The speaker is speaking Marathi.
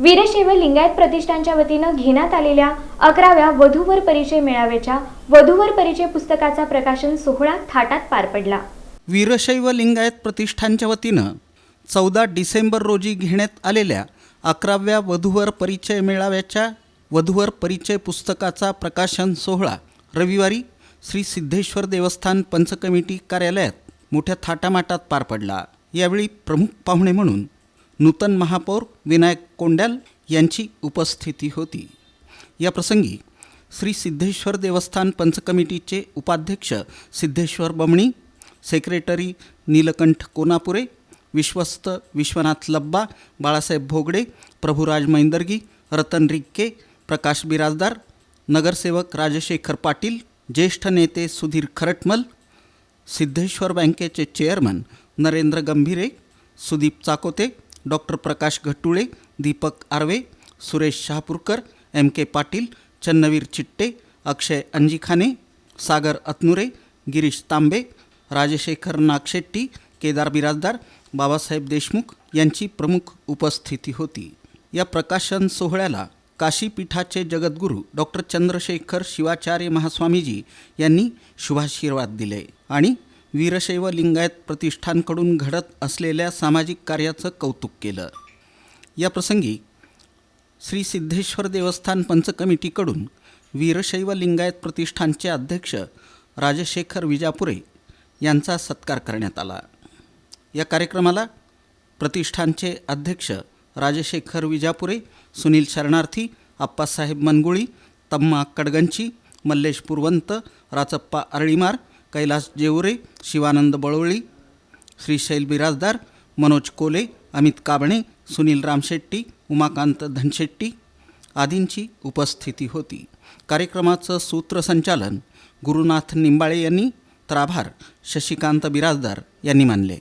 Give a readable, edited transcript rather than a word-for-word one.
वीरशैव लिंगायत प्रतिष्ठानच्या वतीनं घेण्यात आलेल्या 11व्या वधूवर परिचय मेळाव्याच्या वधूवर परिचय पुस्तकाचा प्रकाशन सोहळा थाटात पार पडला। वीरशैव लिंगायत प्रतिष्ठानच्या वतीनं 14 डिसेंबर रोजी घेण्यात आलेल्या 11व्या वधूवर परिचय मेळाव्याच्या वधूवर परिचय पुस्तकाचा प्रकाशन सोहळा रविवारी श्री सिद्धेश्वर देवस्थान पंच कमिटी कार्यालयात मोठ्या थाटामाटात पार पडला। यावेळी प्रमुख पाहुणे म्हणून नूतन महापौर विनायक कोंड्याल यांची उपस्थिती होती। या प्रसंगी श्री सिद्धेश्वर देवस्थान पंच कमिटीचे उपाध्यक्ष सिद्धेश्वर बमणी, सेक्रेटरी नीलकंठ कोनापुरे, विश्वस्त विश्वनाथ लब्बा, बाळासाहेब भोगडे, प्रभुराज मैंदर्गी, रतन रिक्के, प्रकाश बिराजदार, नगरसेवक राजशेखर पाटील, ज्येष्ठ नेते सुधीर खरटमल, सिद्धेश्वर बँकेचे चेअरमन नरेंद्र गंभीरे, सुदीप चाकोते, डॉक्टर प्रकाश घट्टुळे, दीपक आर्वे, सुरेश शहापूरकर, MK पाटील, चन्नवीर चिट्टे, अक्षय अंजिखाने, सागर अतनुरे, गिरीश तांबे, राजशेखर नागशेट्टी, केदार बिराजदार, बाबासाहेब देशमुख यांची प्रमुख उपस्थिती होती। या प्रकाशन सोहळ्याला काशीपीठाचे जगद्गुरू डॉक्टर चंद्रशेखर शिवाचार्य महास्वामीजी यांनी शुभाशीर्वाद दिले आणि वीरशैव लिंगायत प्रतिष्ठानकडून घडत असलेल्या सामाजिक कार्याचं कौतुक केलं। या प्रसंगी श्री सिद्धेश्वर देवस्थान पंच कमिटीकडून वीरशैव लिंगायत प्रतिष्ठानचे अध्यक्ष राजशेखर विजापुरे यांचा सत्कार करण्यात आला। या कार्यक्रमाला प्रतिष्ठानचे अध्यक्ष राजशेखर विजापुरे, सुनील शरणार्थी, आप्पासाहेब मनगुळी, तम्मा कडगंची, मल्लेश पुरवंत, राचप्पा अरळीमार, कैलास जेवरे, शिवानंद बळवळी, श्रीशैल बिराजदार, मनोज कोले, अमित काबणे, सुनील रामशेट्टी, उमाकांत धनशेट्टी आदींची उपस्थिती होती। कार्यक्रमाचं सूत्रसंचालन गुरुनाथ निंबाळे यांनी तर आभार शशिकांत बिराजदार यांनी मानले।